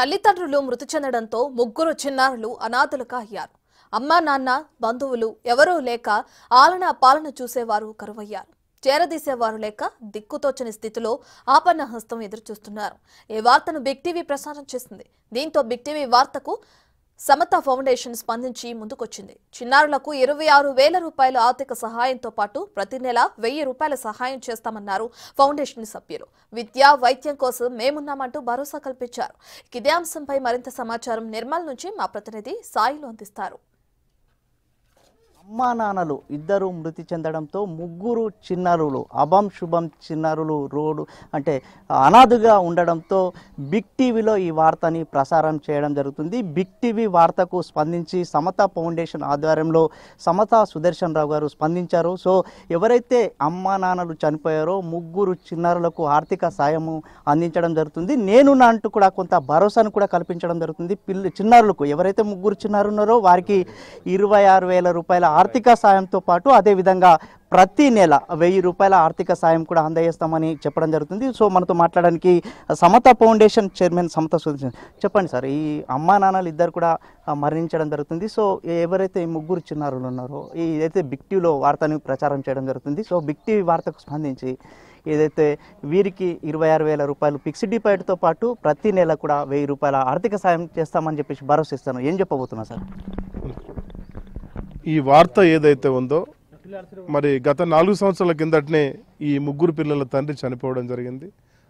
తల్లిదండ్రులు మృతి చెందడంతో ముగ్గురు చిన్నారులు అనాథలుగా అయ్యారు. అమ్మా నాన్న బంధువులు ఎవరూ లేక ఆలన పాలన చూసేవారు కరువయ్యారు. చేరదీసేవారు లేక దిక్కుతోచని స్థితిలో ఆపన్న హస్తం ఎదురుచూస్తున్నారు. ఈ వార్తను బిగ్ టీవీ ప్రసారం చేసింది. దీంతో బిగ్ టీవీ వార్తకు సమత ఫౌండేషన్ స్పందించి ముందుకొచ్చింది. చిన్నారులకు 26,000 రూపాయల ఆర్థిక సహాయంతో పాటు ప్రతి నెల 1,000 రూపాయల సహాయం చేస్తామన్నారు ఫౌండేషన్ సభ్యులు. విద్య వైద్యం కోసం మేమున్నామంటూ భరోసా కల్పించారు. ఇదే అంశంపై మరింత సమాచారం నిర్మల్ నుంచి మా ప్రతినిధి సాయిలు అందిస్తారు. అమ్మా నాన్నలు ఇద్దరు మృతి చెందడంతో ముగ్గురు చిన్నారులు అభం శుభం చిన్నారులు రోడ్డు అంటే అనాథగా ఉండడంతో బిగ్ టీవీలో ఈ వార్తని ప్రసారం చేయడం జరుగుతుంది. బిగ్ టీవీ వార్తకు స్పందించి సమత ఫౌండేషన్ ఆధ్వర్యంలో సమత సుదర్శన్ రావు గారు స్పందించారు. సో ఎవరైతే అమ్మా నాన్నలు చనిపోయారో ముగ్గురు చిన్నారులకు ఆర్థిక సాయము అందించడం జరుగుతుంది. నేనున్నా అంటూ కూడా కొంత భరోసాను కూడా కల్పించడం జరుగుతుంది. చిన్నారులకు ఎవరైతే ముగ్గురు చిన్నారులు ఉన్నారో వారికి 26,000 రూపాయల ఆర్థిక సాయంతో పాటు అదేవిధంగా ప్రతి నెల 1,000 రూపాయల ఆర్థిక సాయం కూడా అందజేస్తామని చెప్పడం జరుగుతుంది. సో మనతో మాట్లాడడానికి సమత ఫౌండేషన్ చైర్మన్ సమత సుదర్శన్. చెప్పండి సార్, ఈ అమ్మా నాన్నలు ఇద్దరు కూడా మరణించడం జరుగుతుంది. సో ఎవరైతే ఈ ముగ్గురు చిన్నారులు ఉన్నారో ఏదైతే బిగ్ టీవీలో వార్తని ప్రచారం చేయడం జరుగుతుంది. సో బిగ్ టీవీ వార్తకు స్పందించి ఏదైతే వీరికి 26,000 రూపాయలు ఫిక్స్డ్ డిపాజిట్తో పాటు ప్రతి నెల కూడా 1,000 రూపాయల ఆర్థిక సాయం చేస్తామని చెప్పేసి భరోసా ఇస్తాను. ఏం చెప్పబోతున్నా సార్? ఈ వార్త ఏదైతే ఉందో మరి గత 4 సంవత్సరాల కిందటనే ఈ ముగ్గురు పిల్లల తండ్రి చనిపోవడం జరిగింది.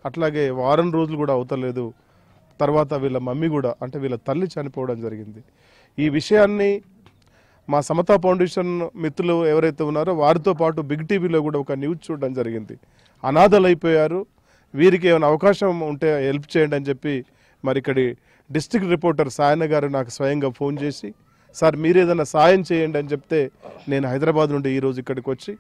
అట్లాగే వారం రోజులు కూడా అవుతలేదు తర్వాత వీళ్ళ మమ్మీ కూడా అంటే వీళ్ళ తల్లి చనిపోవడం జరిగింది. ఈ విషయాన్ని మా సమతా ఫౌండేషన్ మిత్రులు ఎవరైతే ఉన్నారో వారితో పాటు బిగ్ టీవీలో కూడా ఒక న్యూస్ చూడడం జరిగింది. అనాథలు అయిపోయారు, వీరికి ఏమైనా అవకాశం ఉంటే హెల్ప్ చేయండి అని చెప్పి మరి ఇక్కడి డిస్ట్రిక్ట్ రిపోర్టర్ సాయన్న గారు నాకు స్వయంగా ఫోన్ చేసి సార్ మీరు ఏదైనా సాయం చేయండి అని చెప్తే నేను హైదరాబాద్ నుండి ఈరోజు ఇక్కడికి వచ్చి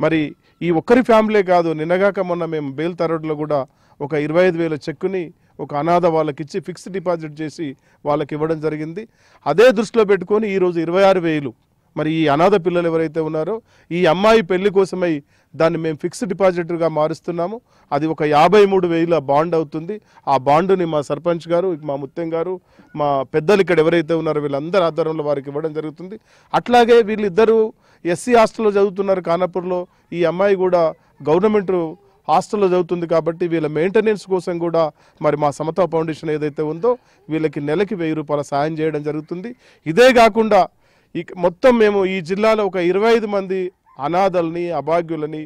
మరి ఈ ఒక్కరి ఫ్యామిలీ కాదు, నిన్నగాక మొన్న మేము బేల్తరోడ్లో కూడా ఒక 25,000 చెక్కుని ఒక అనాథ వాళ్ళకి ఇచ్చి ఫిక్స్డ్ డిపాజిట్ చేసి వాళ్ళకి ఇవ్వడం జరిగింది. అదే దృష్టిలో పెట్టుకొని ఈరోజు 26,000 మరి ఈ అనాథ పిల్లలు ఎవరైతే ఉన్నారో ఈ అమ్మాయి పెళ్లి కోసమై దాన్ని మేము ఫిక్స్డ్ డిపాజిట్గా మారుస్తున్నాము. అది ఒక 53,000 బాండ్ అవుతుంది. ఆ బాండుని మా సర్పంచ్ గారు, మా ముత్యం గారు, మా పెద్దలు ఇక్కడ ఎవరైతే ఉన్నారో వీళ్ళందరి ఆధ్వర్యంలో వారికి ఇవ్వడం జరుగుతుంది. అట్లాగే వీళ్ళిద్దరూ ఎస్సీ హాస్టల్లో చదువుతున్నారు ఖానాపూర్లో. ఈ అమ్మాయి కూడా గవర్నమెంట్ హాస్టల్లో చదువుతుంది కాబట్టి వీళ్ళ మెయింటెనెన్స్ కోసం కూడా మరి మా సమతా ఫౌండేషన్ ఏదైతే ఉందో వీళ్ళకి నెలకి 1,000 రూపాయల సాయం చేయడం జరుగుతుంది. ఇదే కాకుండా మొత్తం మేము ఈ జిల్లాలో ఒక 25 మంది అనాథల్ని, అభాగ్యులని,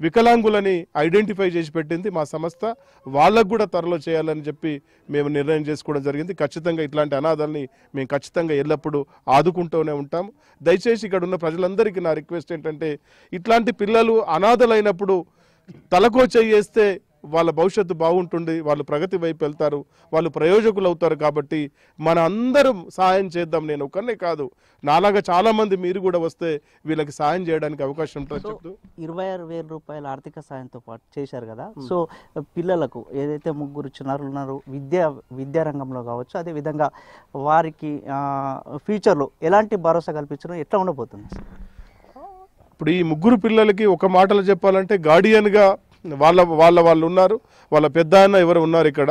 వికలాంగులని ఐడెంటిఫై చేసి పెట్టింది మా సంస్థ. వాళ్ళకు కూడా త్వరలో చేయాలని చెప్పి మేము నిర్ణయం చేసుకోవడం జరిగింది. ఖచ్చితంగా ఇట్లాంటి అనాథల్ని మేము ఖచ్చితంగా ఎల్లప్పుడూ ఆదుకుంటూనే ఉంటాము. దయచేసి ఇక్కడ ఉన్న ప్రజలందరికీ నా రిక్వెస్ట్ ఏంటంటే ఇట్లాంటి పిల్లలు అనాథలైనప్పుడు తలకో చేయేస్తే వాళ్ళ భవిష్యత్తు బాగుంటుంది, వాళ్ళు ప్రగతి వైపు వెళ్తారు, వాళ్ళు ప్రయోజకులు అవుతారు. కాబట్టి మన అందరం సహాయం చేద్దాం. నేను ఒక్కనే కాదు, నాలాగా చాలా మంది మీరు కూడా వస్తే వీళ్ళకి సాయం చేయడానికి అవకాశం ఉంటుంది. 26,000 రూపాయల ఆర్థిక సాయంతో పాటు చేశారు కదా. సో పిల్లలకు ఏదైతే ముగ్గురు చిన్నారులు ఉన్నారో విద్యా రంగంలో కావచ్చు, అదేవిధంగా వారికి ఫ్యూచర్లో ఎలాంటి భరోసా కల్పించడం ఎట్లా ఉండబోతుంది? ఇప్పుడు ఈ ముగ్గురు పిల్లలకి ఒక మాటలో చెప్పాలంటే గార్డియన్గా వాళ్ళు ఉన్నారు. వాళ్ళ పెద్ద ఆయన ఎవరు ఉన్నారు ఇక్కడ.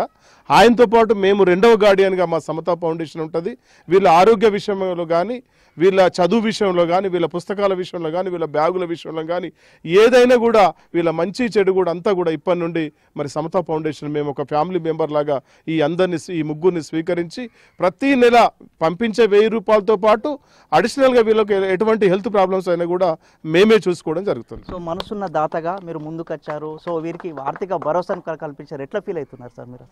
ఆయనతో పాటు మేము రెండవ గార్డియన్గా మా సమతా ఫౌండేషన్ ఉంటుంది. వీళ్ళ ఆరోగ్య విషయంలో కానీ, వీళ్ళ చదువు విషయంలో కానీ, వీళ్ళ పుస్తకాల విషయంలో కానీ, వీళ్ళ బ్యాగుల విషయంలో కానీ ఏదైనా కూడా వీళ్ళ మంచి చెడు కూడా అంతా కూడా ఇప్పటి నుండి మరి సమతా ఫౌండేషన్ మేము ఒక ఫ్యామిలీ మెంబర్ లాగా ఈ ముగ్గురిని స్వీకరించి ప్రతి నెల పంపించే 1,000 రూపాయలతో పాటు అడిషనల్గా వీళ్ళకి ఎటువంటి హెల్త్ ప్రాబ్లమ్స్ అయినా కూడా మేమే చూసుకోవడం జరుగుతుంది. సో మనసున్న దాతగా మీరు ముందుకు వచ్చారు. సో వీరికి ఆర్థిక భరోసాను కల్పించారు. ఎట్లా ఫీల్ అవుతున్నారు సార్ మీరు?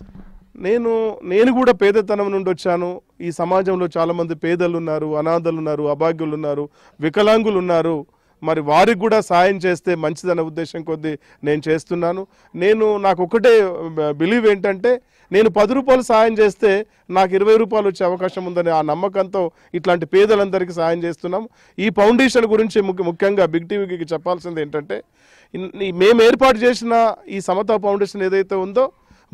నేను కూడా పేదతనం నుండి వచ్చాను. ఈ సమాజంలో చాలా మంది పేదలు ఉన్నారు, అనాథలు ఉన్నారు, అభాగ్యులు ఉన్నారు, వికలాంగులు ఉన్నారు. మరి వారికి కూడా సాయం చేస్తే మంచిదనే ఉద్దేశం కొద్దీ నేను చేస్తున్నాను. నాకు ఒకటే బిలీవ్ ఏంటంటే నేను 10 రూపాయలు సాయం చేస్తే నాకు 20 రూపాయలు వచ్చే అవకాశం ఉందని ఆ నమ్మకంతో ఇట్లాంటి పేదలందరికీ సాయం చేస్తున్నాం. ఈ ఫౌండేషన్ గురించి ముఖ్యంగా బిగ్ టీవీకి చెప్పాల్సింది ఏంటంటే మేము ఏర్పాటు చేసిన ఈ సమతా ఫౌండేషన్ ఏదైతే ఉందో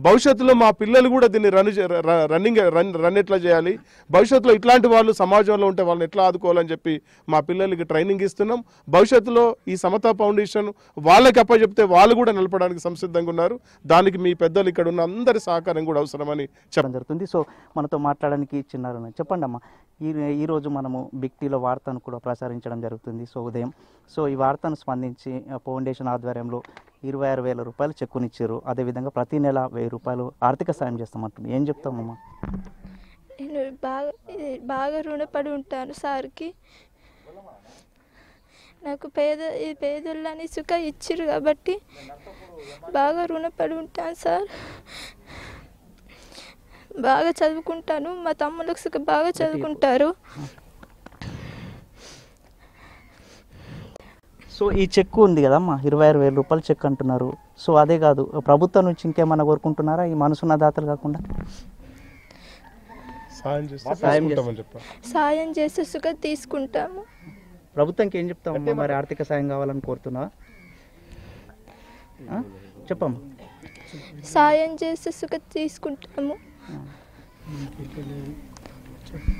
భవిష్యత్తులో మా పిల్లలు కూడా దీన్ని రన్ ఎట్లా చేయాలి, భవిష్యత్తులో ఇట్లాంటి వాళ్ళు సమాజంలో ఉంటే వాళ్ళని ఎట్లా ఆదుకోవాలని చెప్పి మా పిల్లలకి ట్రైనింగ్ ఇస్తున్నాం. భవిష్యత్తులో ఈ సమతా ఫౌండేషన్ వాళ్ళకి అప్పచెప్తే వాళ్ళు కూడా నిలపడానికి సంసిద్ధంగా ఉన్నారు. దానికి మీ పెద్దలు ఇక్కడ ఉన్న అందరి సహకారం కూడా అవసరమని చెప్పడం జరుగుతుంది. సో మనతో మాట్లాడడానికి చిన్నారు చెప్పండి అమ్మా, ఈరోజు మనము బిగ్ టీలో వార్తను కూడా ప్రసారించడం జరుగుతుంది. సో ఉదయం ఈ వార్తను స్పందించి ఫౌండేషన్ ఆధ్వర్యంలో 26,000 రూపాయలు చెక్కునిచ్చారు. అదేవిధంగా ప్రతి నెల 1,000 రూపాయలు ఆర్థిక సాయం చేస్తామంటుంది. ఏం చెప్తామమ్మా? నేను బాగా రుణపడి ఉంటాను సార్కి. నాకు పేదోళ్ళని సుఖ ఇచ్చిరు కాబట్టి బాగా రుణపడి ఉంటాను సార్. బాగా చదువుకుంటాను, మా తమ్ముళ్ళకి సుఖ బాగా చదువుకుంటారు. సో ఈ చెక్కు ఉంది కదమ్మా, 26,000 రూపాయలు చెక్ అంటున్నారు. సో అదే కాదు, ప్రభుత్వం నుంచి ఇంకేమైనా కోరుకుంటున్నారా ఈ మనసున్న దాతలు కాకుండా? సాయం చేస్తే సుఖ తీసుకుంటాము. ప్రభుత్వంకి ఏం చెప్తామమ్మా మరి? ఆర్థిక సాయం కావాలని కోరుతున్నావా? చెప్పమ్మా. సాయం చేస్తే సుఖ తీసుకుంటాము.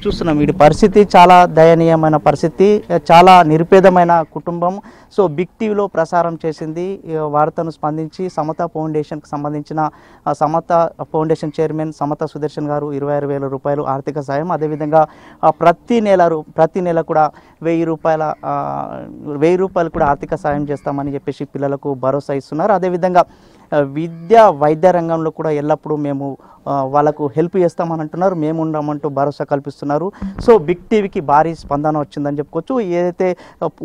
చూస్తున్నాం వీడి పరిస్థితి చాలా దయనీయమైన పరిస్థితి, చాలా నిరుపేదమైన కుటుంబం. సో బిగ్ టీవీలో ప్రసారం చేసింది వార్తను స్పందించి సమతా ఫౌండేషన్కి సంబంధించిన సమతా ఫౌండేషన్ చైర్మన్ సమతా సుదర్శన్ గారు 26,000 రూపాయలు ఆర్థిక సాయం, అదేవిధంగా ప్రతి నెల కూడా 1,000 రూపాయలు కూడా ఆర్థిక సాయం చేస్తామని చెప్పేసి పిల్లలకు భరోసా ఇస్తున్నారు. అదేవిధంగా వైద్య రంగంలో కూడా ఎల్లప్పుడూ మేము వాళ్ళకు హెల్ప్ చేస్తామని అంటున్నారు. మేము ఉండమంటూ భరోసా కల్పిస్తున్నారు. సో బిగ్ టీవీకి భారీ స్పందన వచ్చిందని చెప్పుకోవచ్చు. ఏదైతే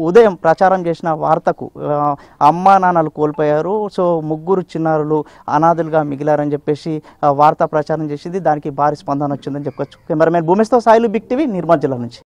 ఉదయం ప్రచారం చేసిన వార్తకు అమ్మా నాన్నలు కోల్పోయారు, సో 3 చిన్నారులు అనాథులుగా మిగిలారని చెప్పేసి వార్త ప్రచారం చేసింది. దానికి భారీ స్పందన వచ్చిందని చెప్పుకోవచ్చు. కెమెరామెన్ భూమేష్తో సాయిలు, బిగ్ టీవీ, నిర్మల్ జిల్లా నుంచి.